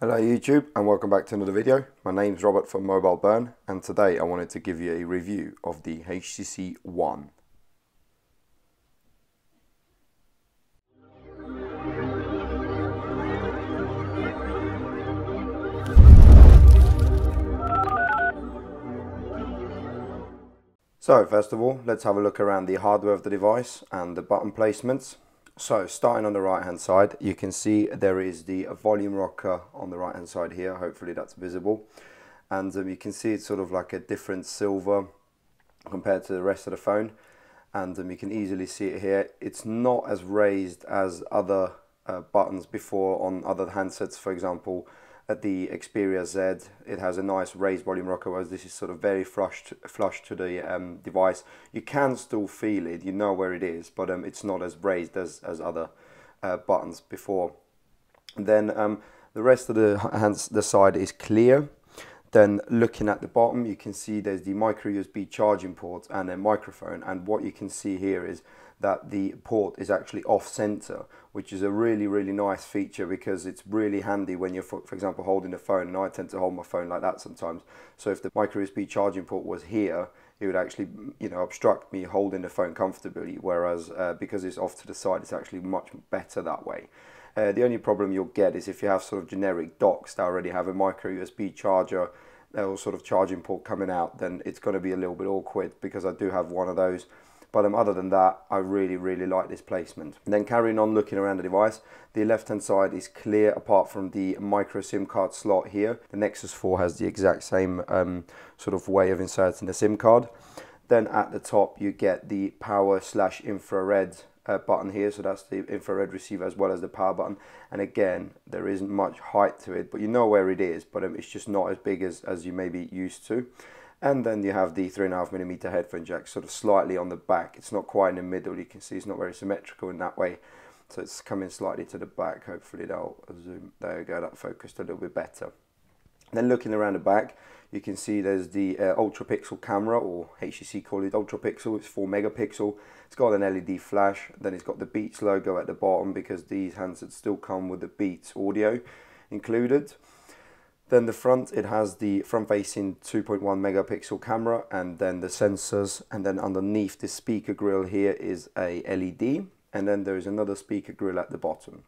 Hello YouTube and welcome back to another video. My name's Robert from mobileburn and today I wanted to give you a review of the HTC ONE. So first of all, let's have a look around the hardware of the device and the button placements. So starting on the right hand side, you can see there is the volume rocker on the right hand side here. Hopefully that's visible. And you can see it's sort of like a different silver compared to the rest of the phone. And you can easily see it here. It's not as raised as other buttons before on other handsets. For example, at the Xperia Z, it has a nice raised volume rocker, whereas this is sort of very flush to the device. You can still feel it, you know where it is, but it's not as raised as other buttons before. And then the rest of the side is clear. Then looking at the bottom, you can see there's the micro USB charging port and a microphone. And what you can see here is that the port is actually off center, which is a really nice feature because it's really handy when you're, for example, holding the phone. And I tend to hold my phone like that sometimes. So if the micro USB charging port was here, it would actually, obstruct me holding the phone comfortably. Whereas because it's off to the side, it's actually much better that way. The only problem you'll get is if you have sort of generic docks that already have a micro USB charger or sort of charging port coming out, then it's going to be a little bit awkward because I do have one of those. But other than that, I really like this placement. And then carrying on looking around the device, the left hand side is clear apart from the micro SIM card slot here. The Nexus 4 has the exact same sort of way of inserting the SIM card. Then at the top you get the power/infrared button here, so that's the infrared receiver as well as the power button. And again, there isn't much height to it, but you know where it is, but it's just not as big as you may be used to. And then you have the 3.5mm headphone jack sort of slightly on the back. It's not quite in the middle. You can see it's not very symmetrical in that way, so it's coming slightly to the back. Hopefully that'll zoom. There we go, that focused a little bit better. Then looking around the back, you can see there's the ultra pixel camera, or HTC call it ultra pixel. It's 4 megapixel. It's got an LED flash. Then it's got the Beats logo at the bottom because these handsets still come with the Beats audio included. Then the front, it has the front-facing 2.1 megapixel camera and then the sensors. And then underneath the speaker grill here is a LED. And then there is another speaker grill at the bottom.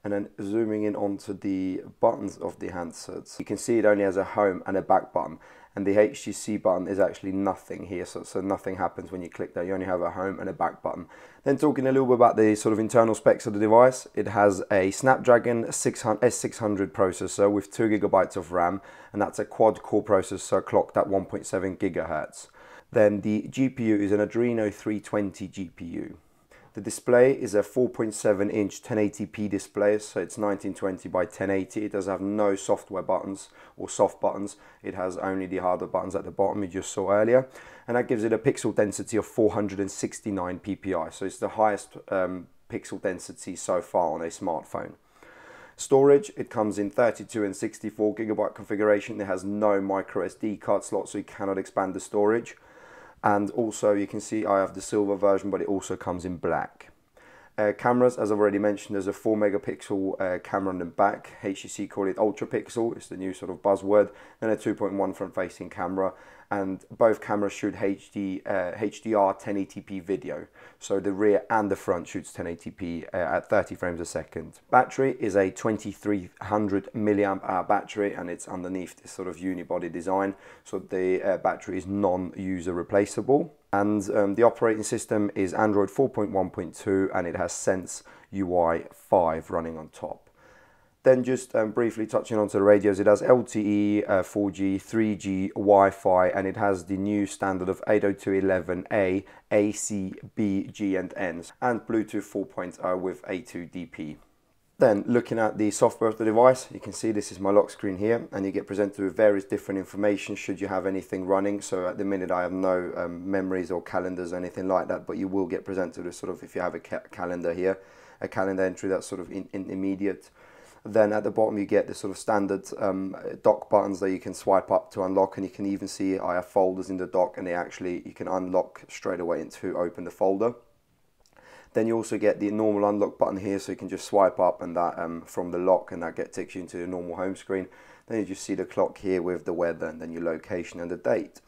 And then zooming in onto the buttons of the handsets, you can see it only has a home and a back button. And the HTC button is actually nothing here, so nothing happens when you click that. You only have a home and a back button. Then talking a little bit about the sort of internal specs of the device, it has a Snapdragon S600 processor with 2 GB of RAM, and that's a quad-core processor clocked at 1.7 GHz. Then the GPU is an Adreno 320 GPU. The display is a 4.7-inch 1080p display, so it's 1920 by 1080. It does have no software buttons or soft buttons. It has only the hardware buttons at the bottom you just saw earlier. And that gives it a pixel density of 469 ppi, so it's the highest pixel density so far on a smartphone. Storage, it comes in 32 and 64 GB configuration. It has no micro SD card slot, so you cannot expand the storage. And also you can see I have the silver version, but it also comes in black. Cameras, as I've already mentioned, there's a 4 megapixel camera on the back. HTC call it ultra pixel, it's the new sort of buzzword. And a 2.1 front facing camera, and both cameras shoot HDR 1080p video. So the rear and the front shoots 1080p at 30 frames a second. Battery is a 2300 milliamp hour battery, and it's underneath this sort of unibody design, so the battery is non-user replaceable. And the operating system is Android 4.1.2, and it has Sense UI 5 running on top. Then just briefly touching onto the radios, it has LTE, 4G, 3G, Wi-Fi, and it has the new standard of 802.11a, A, C, B, G and Ns, and Bluetooth 4.0 with A2DP. Then looking at the software of the device, you can see this is my lock screen here, and you get presented with various different information should you have anything running. So at the minute I have no memories or calendars or anything like that, but you will get presented with sort of, if you have a calendar here, a calendar entry that's sort of immediate. Then at the bottom you get the sort of standard dock buttons that you can swipe up to unlock, and you can even see I have folders in the dock, and you can unlock straight away to open the folder. Then you also get the normal unlock button here, so you can just swipe up and that from the lock, and that takes you into the normal home screen. Then you just see the clock here with the weather and then your location and the date.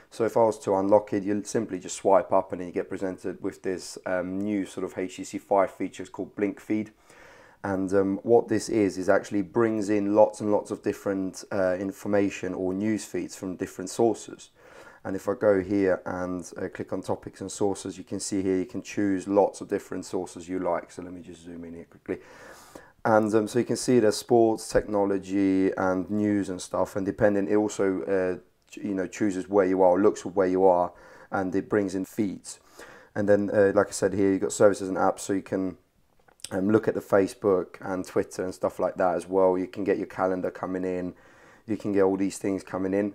So if I was to unlock it, you'll simply just swipe up and then you get presented with this new sort of HTC Vive feature called Blink Feed. And what this is actually brings in lots and lots of different information or news feeds from different sources. And if I go here and click on topics and sources, you can see here you can choose lots of different sources you like. So let me just zoom in here quickly. And so you can see there's sports, technology and news and stuff, and depending, it also chooses where you are, looks where you are, and it brings in feeds. And then like I said here, you've got services and apps, so you can look at the Facebook and Twitter and stuff like that as well. You can get your calendar coming in, you can get all these things coming in.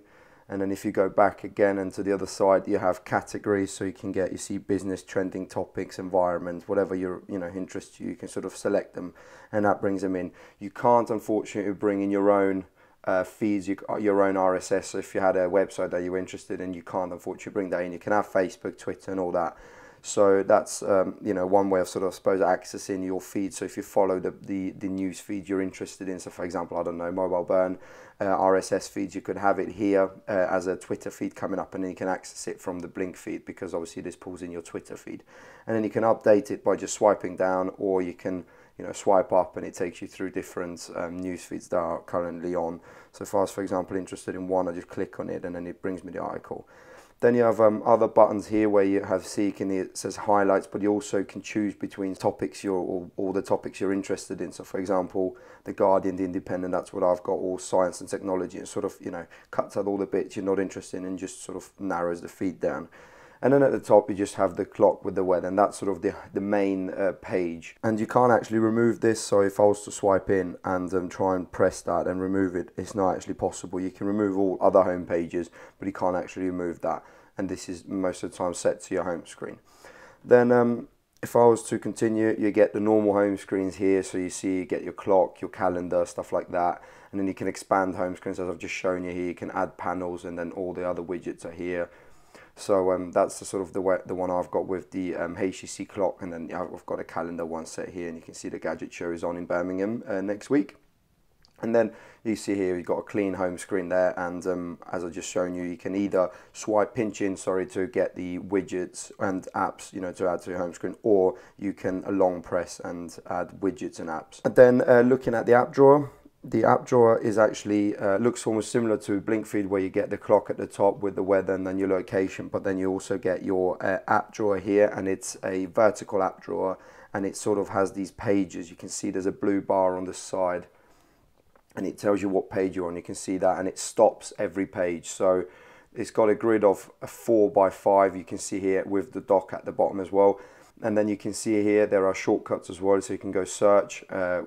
And then if you go back again and to the other side, you have categories, so you see business, trending topics, environment, whatever your interests you, you can sort of select them, and that brings them in. You can't unfortunately bring in your own feeds, your own RSS. So if you had a website that you were interested in, you can't unfortunately bring that in. You can have Facebook, Twitter, and all that. So that's one way of sort of, I suppose, accessing your feed. So if you follow the news feed you're interested in, so for example, I don't know, mobileburn RSS feeds, you could have it here as a Twitter feed coming up, and then you can access it from the Blink feed, because obviously this pulls in your Twitter feed. And then you can update it by just swiping down, or you can swipe up and it takes you through different news feeds that are currently on. So if I was, for example, interested in one, I just click on it and then it brings me the article. Then you have other buttons here where you have seek, and it says highlights, but you also can choose between topics or the topics you're interested in. So for example, The Guardian, The Independent, that's what I've got, all science and technology. It sort of, cuts out all the bits you're not interested in and just sort of narrows the feed down. And then at the top you just have the clock with the weather, and that's sort of the main page. And you can't actually remove this, so if I was to swipe in and try and press that and remove it, it's not actually possible. You can remove all other home pages, but you can't actually remove that. And this is most of the time set to your home screen. Then if I was to continue, you get the normal home screens here, so you get your clock, your calendar, stuff like that. And then you can expand home screens, as I've just shown you here. You can add panels, and then all the other widgets are here. So that's the sort of the one I've got with the HTC clock, and then I've got a calendar one set here, and you can see the gadget show is on in Birmingham next week. And then you see here you've got a clean home screen there, and as I've just shown you, you can either pinch in to get the widgets and apps to add to your home screen, or you can long press and add widgets and apps. And then looking at the app drawer. The app drawer is actually looks almost similar to Blink Feed, where you get the clock at the top with the weather and then your location, but then you also get your app drawer here, and it's a vertical app drawer, and it sort of has these pages. You can see there's a blue bar on the side, and it tells you what page you're on. You can see that, and it stops every page. So it's got a grid of a 4x5, you can see here, with the dock at the bottom as well. And then you can see here there are shortcuts as well, so you can go search.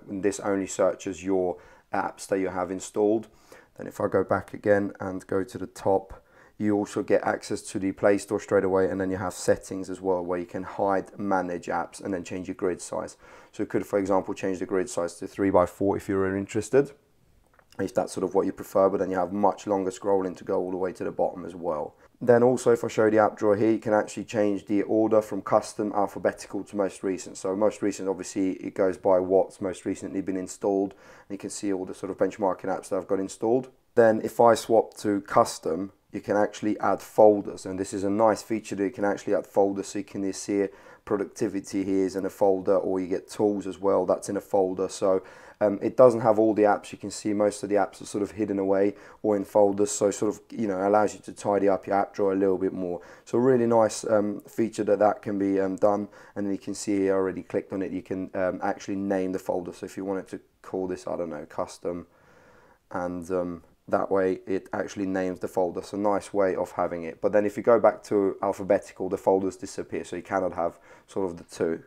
This only searches your apps that you have installed. Then if I go back again and go to the top, you also get access to the Play Store straight away, and then you have settings as well, where you can hide, manage apps, and then change your grid size. So you could, for example, change the grid size to 3x4 if you're interested, if that's sort of what you prefer, but then you have much longer scrolling to go all the way to the bottom as well. Then also, if I show the app drawer here, you can actually change the order from custom, alphabetical to most recent. So most recent, obviously, it goes by what's most recently been installed. And you can see all the sort of benchmarking apps that I've got installed. Then if I swap to custom, you can actually add folders. And this is a nice feature that you can actually add folders. So you can see productivity here is in a folder, or you get tools as well, that's in a folder. So it doesn't have all the apps. You can see most of the apps are sort of hidden away or in folders, so sort of allows you to tidy up your app drawer a little bit more. So really nice feature that can be done. And then you can see here, I already clicked on it, you can actually name the folder. So if you wanted to call this, I don't know, custom, and that way it actually names the folder. So nice way of having it. But then if you go back to alphabetical, the folders disappear, so you cannot have sort of the two.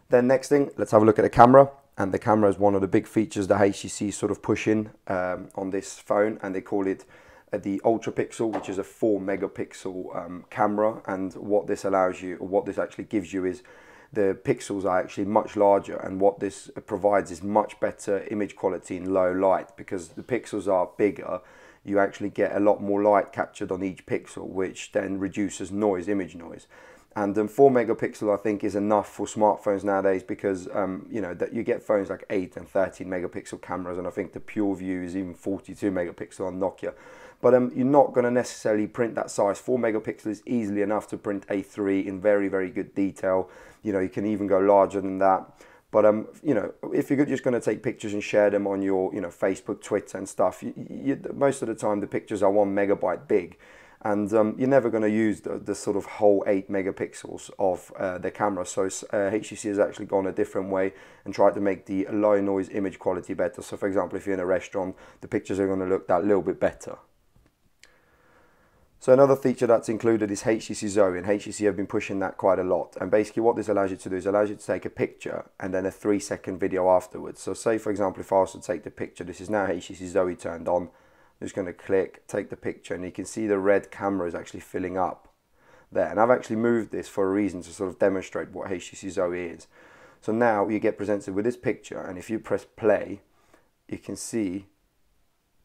Then next thing, let's have a look at the camera. And the camera is one of the big features that HTC sort of pushing on this phone, and they call it the Ultra Pixel, which is a 4 megapixel camera. And what this allows you, or what this actually gives you, is the pixels are actually much larger, and what this provides is much better image quality in low light. Because the pixels are bigger, you actually get a lot more light captured on each pixel, which then reduces noise, image noise. And 4 megapixel I think is enough for smartphones nowadays, because you know, that you get phones like 8 and 13 megapixel cameras, and I think the pure view is even 42 megapixel on Nokia. But you're not going to necessarily print that size. 4 megapixel is easily enough to print A3 in very, very good detail. You know, you can even go larger than that. But you know, if you're just going to take pictures and share them on your, you know, Facebook, Twitter and stuff, most of the time the pictures are 1 megabyte big, and you're never going to use the sort of whole 8 megapixels of the camera. So HTC has actually gone a different way and tried to make the low noise image quality better. So for example, if you're in a restaurant, the pictures are going to look that little bit better. So another feature that's included is HTC Zoe, and HTC have been pushing that quite a lot. And basically what this allows you to do is allows you to take a picture and then a 3-second video afterwards. So say for example, if I was to take the picture, this is now HTC Zoe turned on. I'm just going to click, take the picture, and you can see the red camera is actually filling up there. And I've actually moved this for a reason, to sort of demonstrate what HTC Zoe is. So now you get presented with this picture, and if you press play, you can see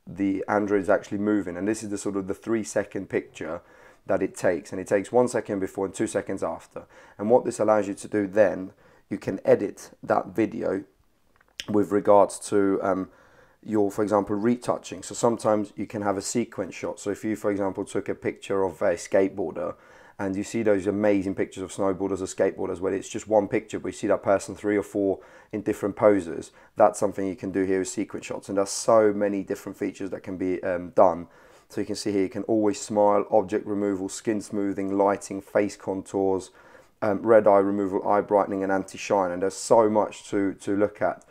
the Android is actually moving, and this is the sort of the 3-second picture that it takes, and it takes 1 second before and 2 seconds after. And what this allows you to do then, you can edit that video with regards to your, for example, retouching. So sometimes you can have a sequence shot. So if you, for example, took a picture of a skateboarder, and you see those amazing pictures of snowboarders or skateboarders where it's just one picture, but you see that person 3 or 4 in different poses. That's something you can do here with sequence shots, and there's so many different features that can be done. So you can see here, you can always smile, object removal, skin smoothing, lighting, face contours, red eye removal, eye brightening, and anti-shine, and there's so much to look at.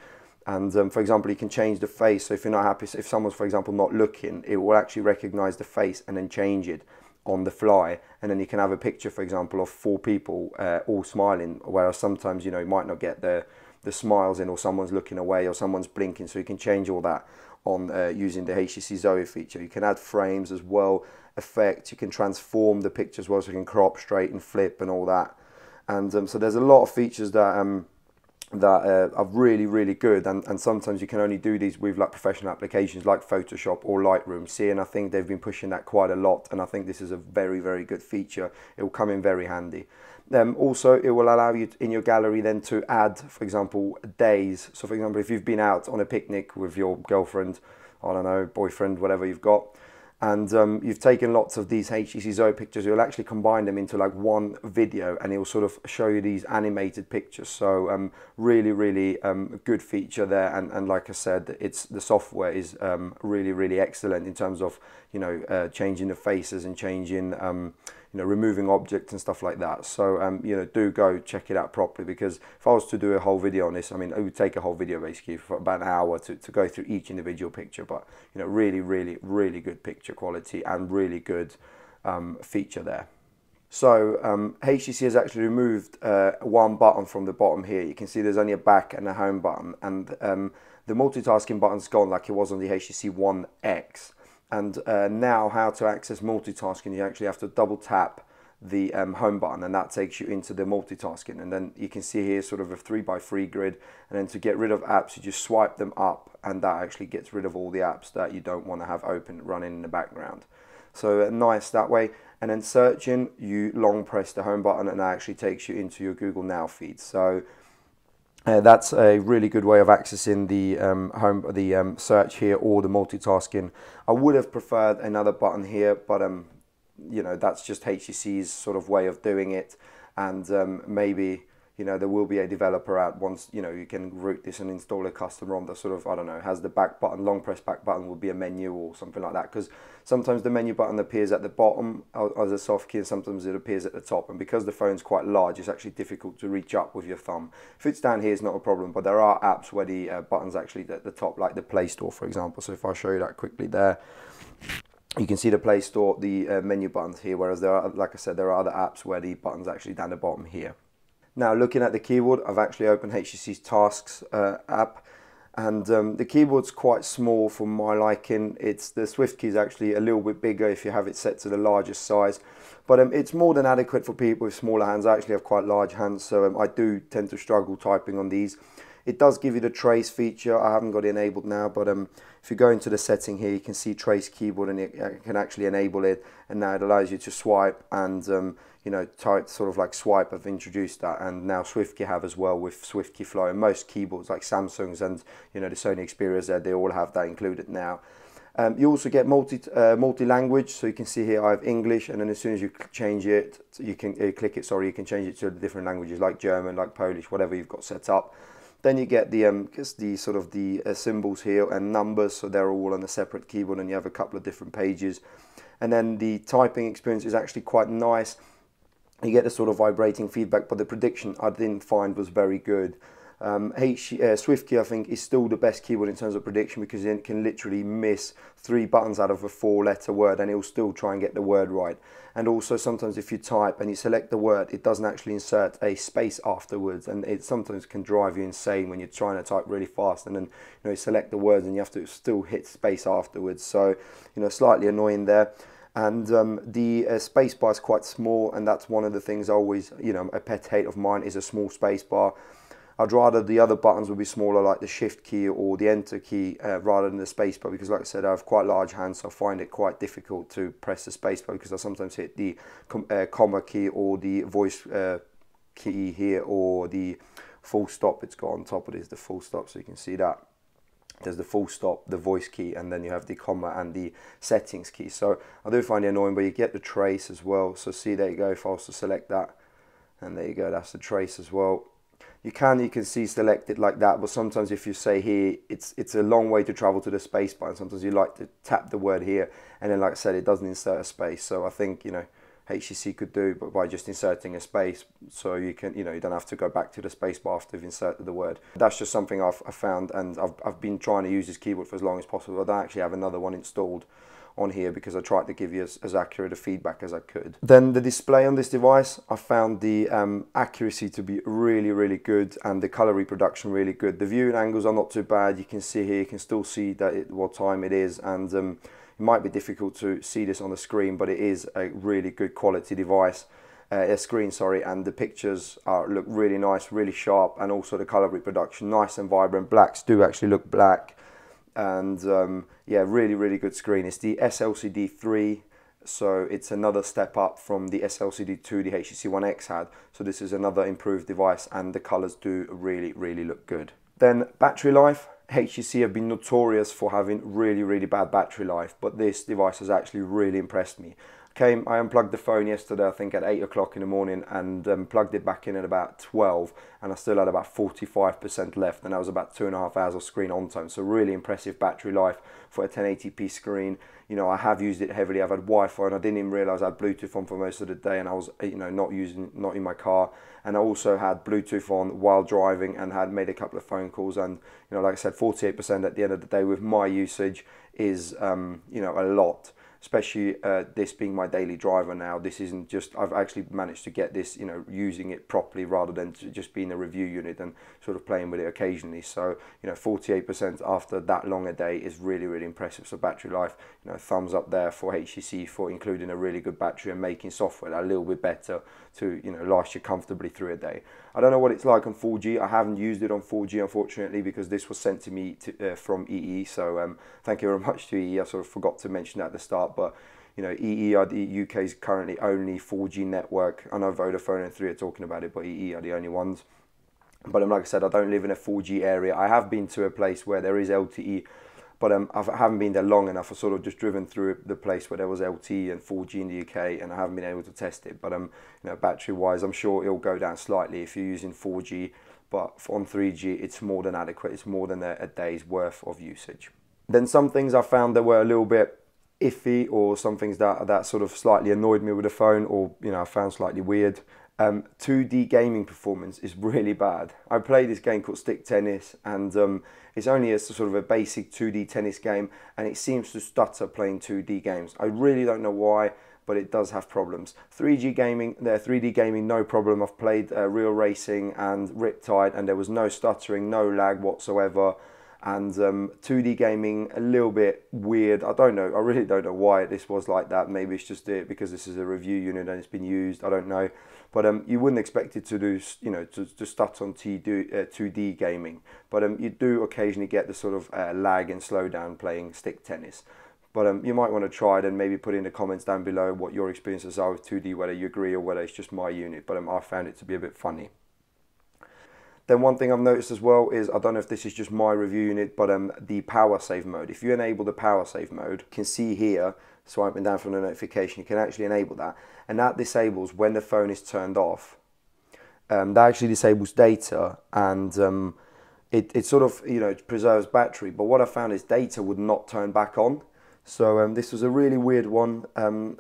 And for example, you can change the face. So if you're not happy, if someone's, for example, not looking, it will actually recognize the face and then change it on the fly. And then you can have a picture, for example, of 4 people all smiling, whereas sometimes, you know, you might not get the smiles in, or someone's looking away, or someone's blinking. So you can change all that on using the HTC Zoe feature. You can add frames as well, effects. You can transform the picture as well, so you can crop, straighten, flip, and all that. And so there's a lot of features that are really, really good, and sometimes you can only do these with like professional applications like Photoshop or Lightroom. See, and I think they've been pushing that quite a lot, and I think this is a very, very good feature. It will come in very handy. Also, it will allow you in your gallery then to add, for example, days. So for example, if you've been out on a picnic with your girlfriend, I don't know, boyfriend, whatever you've got, and you've taken lots of these HTC Zoe pictures, you'll actually combine them into like one video, and it will sort of show you these animated pictures. So really, really good feature there. And like I said, the software is really, really excellent in terms of, you know, changing the faces and changing, you know, removing objects and stuff like that. So you know, do go check it out properly, because if I was to do a whole video on this, I mean, it would take a whole video basically for about an hour to go through each individual picture. But you know, really, really, really good picture quality and really good feature there. So HTC has actually removed one button from the bottom here. You can see there's only a back and a home button, and the multitasking button's gone like it was on the HTC ONE X. And now, how to access multitasking, you actually have to double tap the home button, and that takes you into the multitasking. And then you can see here sort of a 3x3 grid, and then to get rid of apps, you just swipe them up, and that actually gets rid of all the apps that you don't want to have open running in the background. So nice that way. And then searching, you long press the home button, and that actually takes you into your Google Now feed. So that's a really good way of accessing the search here, or the multitasking. I would have preferred another button here, but you know, that's just HTC's sort of way of doing it. And maybe, you know, there will be a developer out once, you know, you can root this and install a custom ROM that sort of, I don't know, has the back button, long press back button will be a menu or something like that. Because sometimes the menu button appears at the bottom as a soft key, and sometimes it appears at the top. And because the phone's quite large, it's actually difficult to reach up with your thumb. If it's down here, it's not a problem, but there are apps where the button's actually at the top, like the Play Store, for example. So if I show you that quickly there, you can see the Play Store, the menu buttons here, whereas there are, like I said, there are other apps where the button's actually down the bottom here. Now, looking at the keyboard, I've actually opened HTC's Tasks app, and the keyboard's quite small for my liking. The Swift key is actually a little bit bigger if you have it set to the largest size, but it's more than adequate for people with smaller hands. I actually have quite large hands, so I do tend to struggle typing on these. It does give you the trace feature. I haven't got it enabled now, but if you go into the setting here, you can see trace keyboard, and it can actually enable it. And now it allows you to swipe and you know, type, sort of like swipe. I've introduced that, and now SwiftKey have as well with SwiftKey Flow. And most keyboards like Samsung's and, you know, the Sony Xperia's there, they all have that included now. You also get multi-language, so you can see here I have English, and then as soon as you change it, you can click it. Sorry, you can change it to different languages like German, like Polish, whatever you've got set up. Then you get the sort of the symbols here and numbers, so they're all on a separate keyboard, and you have a couple of different pages. And then the typing experience is actually quite nice. You get the sort of vibrating feedback, but the prediction I didn't find was very good. SwiftKey, I think, is still the best keyboard in terms of prediction, because it can literally miss 3 buttons out of a 4-letter word and it will still try and get the word right. And also sometimes if you type and you select the word, it doesn't actually insert a space afterwards, and it sometimes can drive you insane when you're trying to type really fast and then, you know, you select the words and you have to still hit space afterwards. So, you know, slightly annoying there. And the space bar is quite small, and that's one of the things I always, you know, a pet hate of mine is a small space bar. I'd rather the other buttons would be smaller, like the shift key or the enter key, rather than the space bar, because like I said, I have quite large hands, so I find it quite difficult to press the space bar, because I sometimes hit the comma key or the voice key here, or the full stop. It's got on top of this, the full stop, so you can see that. There's the full stop, the voice key, and then you have the comma and the settings key. So I do find it annoying, but you get the trace as well. So see, there you go, if I was to select that, and there you go, that's the trace as well. You can see select it like that, but sometimes if you say here, it's a long way to travel to the space bar, and sometimes you like to tap the word here, and then like I said, it doesn't insert a space. So I think, you know, HTC could do, but by just inserting a space, so you can, you know, you don't have to go back to the space bar after you've inserted the word. That's just something I've found, and I've been trying to use this keyboard for as long as possible. I don't actually have another one installed on here, because I tried to give you as accurate a feedback as I could. Then the display on this device, I found the accuracy to be really good, and the color reproduction really good. The viewing angles are not too bad. You can see here, you can still see that what time it is, and it might be difficult to see this on the screen, but it is a really good quality device. Screen, sorry, and the pictures look really nice, really sharp, and also the color reproduction, nice and vibrant. Blacks do actually look black. And yeah, really good screen. It's the SLCD 3, so it's another step up from the SLCD 2 the HTC ONE X had. So this is another improved device, and the colors do really look good. Then battery life. HTC have been notorious for having really bad battery life, but this device has actually really impressed me. I unplugged the phone yesterday, I think at 8 o'clock in the morning, and plugged it back in at about 12, and I still had about 45% left, and that was about 2.5 hours of screen on time. So really impressive battery life for a 1080p screen. You know, I have used it heavily. I've had Wi-Fi, and I didn't even realize I had Bluetooth on for most of the day, and I was, you know, not in my car. And I also had Bluetooth on while driving, and had made a couple of phone calls. And, you know, like I said, 48% at the end of the day with my usage is, you know, a lot. Especially this being my daily driver now. This isn't just, I've actually managed to get this, you know, using it properly, rather than just being a review unit and sort of playing with it occasionally. So, you know, 48% after that long a day is really impressive. So battery life, you know, thumbs up there for HTC for including a really good battery and making software a little bit better to, you know, last you comfortably through a day. I don't know what it's like on 4G. I haven't used it on 4G, unfortunately, because this was sent to me from EE. So thank you very much to EE. I sort of forgot to mention that at the start, but you know, EE are the UK's currently only 4G network. I know Vodafone and 3 are talking about it, but EE are the only ones. But like I said, I don't live in a 4G area. I have been to a place where there is LTE, but I haven't been there long enough. I've sort of just driven through the place where there was LTE and 4G in the UK, and I haven't been able to test it. But you know, battery-wise, I'm sure it'll go down slightly if you're using 4G. But on 3G, it's more than adequate. It's more than a day's worth of usage. Then some things I found that were a little bit iffy, or some things that sort of slightly annoyed me with the phone, or, you know, I found slightly weird. 2D gaming performance is really bad. I play this game called Stick Tennis, and it's only a sort of a basic 2D tennis game, and it seems to stutter playing 2D games. I really don't know why, but it does have problems. 3D gaming, no problem. I've played Real Racing and Riptide, and there was no stuttering, no lag whatsoever. And 2D gaming, a little bit weird. I don't know. I really don't know why this was like that. Maybe it's just because this is a review unit and it's been used. I don't know. But you wouldn't expect it to do, you know, to start on 2D gaming. But you do occasionally get the sort of lag and slowdown playing stick tennis. But you might want to try it and maybe put in the comments down below what your experiences are with 2D, whether you agree or whether it's just my unit. But I found it to be a bit funny. Then one thing I've noticed as well is, I don't know if this is just my review unit, but the power save mode. If you enable the power save mode, you can see here, swiping down from the notification, you can actually enable that. And that disables when the phone is turned off. That actually disables data, and it sort of, you know, it preserves battery. But what I found is data would not turn back on. So this was a really weird one.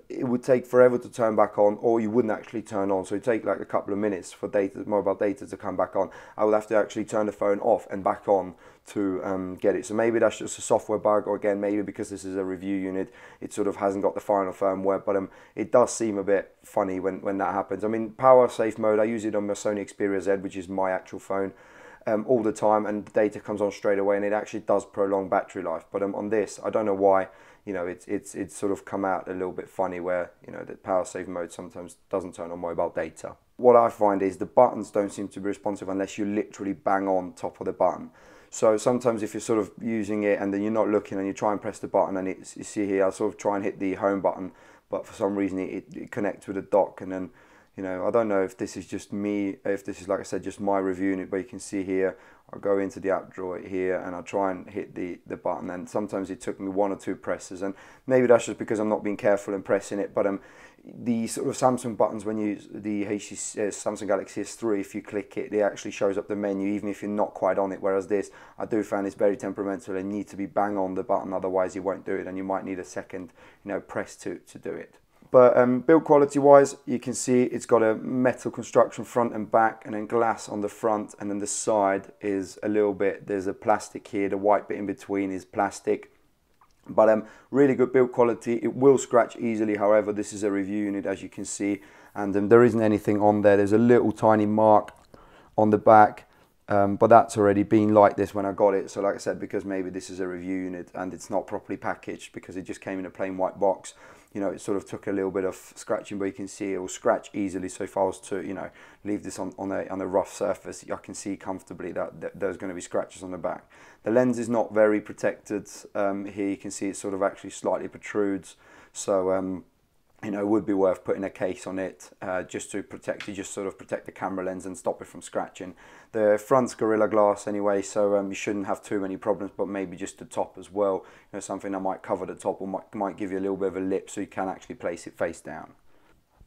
It would take forever to turn back on, or you wouldn't actually turn on. So it'd take like a couple of minutes for mobile data to come back on. I would have to actually turn the phone off and back on to get it. So maybe that's just a software bug, or again, maybe because this is a review unit, it sort of hasn't got the final firmware. But it does seem a bit funny when that happens. I mean, power safe mode, I use it on my Sony Xperia Z, which is my actual phone. All the time, and the data comes on straight away, and it actually does prolong battery life. But on this, I don't know why, you know, it's sort of come out a little bit funny where, you know, the power save mode sometimes doesn't turn on mobile data. What I find is the buttons don't seem to be responsive unless you literally bang on top of the button. So sometimes if you're sort of using it and then you're not looking and you try and press the button, and you see here, I sort of try and hit the home button, but for some reason it connects with a dock, and then, you know, I don't know if this is just me, if this is, like I said, just my review unit, but you can see here, I go into the app drawer here and I try and hit the button, and sometimes it took me 1 or 2 presses, and maybe that's just because I'm not being careful in pressing it. But the sort of Samsung buttons, when you use the HTC Samsung Galaxy S3, if you click it, it actually shows up the menu even if you're not quite on it, whereas this, I do find it's very temperamental and need to be bang on the button, otherwise you won't do it, and you might need a second, you know, press to do it. But build quality wise, you can see it's got a metal construction front and back, and then glass on the front, and then the side is a little bit, there's a plastic here, the white bit in between is plastic. But really good build quality. It will scratch easily, however, this is a review unit, as you can see, and there isn't anything on there. There's a little tiny mark on the back, but that's already been like this when I got it. So like I said, because maybe this is a review unit and it's not properly packaged, because it just came in a plain white box, you know, it sort of took a little bit of scratching, but you can see it will scratch easily. So if I was to, you know, leave this on a rough surface, I can see comfortably that there's going to be scratches on the back. The lens is not very protected. Here you can see it sort of actually slightly protrudes. So you know, it would be worth putting a case on it just to protect you, just sort of protect the camera lens and stop it from scratching. The front's Gorilla Glass anyway, so you shouldn't have too many problems, but maybe just the top as well. You know, something that might cover the top or might give you a little bit of a lip, so you can actually place it face down.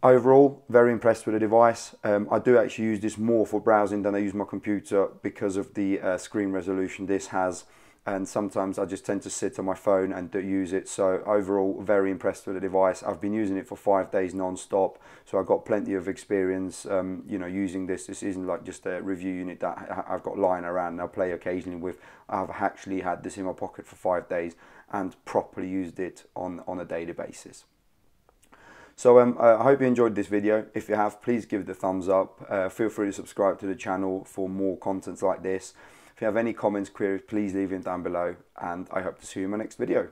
Overall, very impressed with the device. I do actually use this more for browsing than I use my computer because of the screen resolution this has. And sometimes I just tend to sit on my phone and use it. So overall, very impressed with the device. I've been using it for 5 days non-stop, so I've got plenty of experience, you know, using this. This isn't like just a review unit that I've got lying around and I'll play occasionally with. I've actually had this in my pocket for 5 days and properly used it on a daily basis. So I hope you enjoyed this video. If you have, please give it a thumbs up. Feel free to subscribe to the channel for more content like this. If you have any comments, queries, please leave them down below, and I hope to see you in my next video.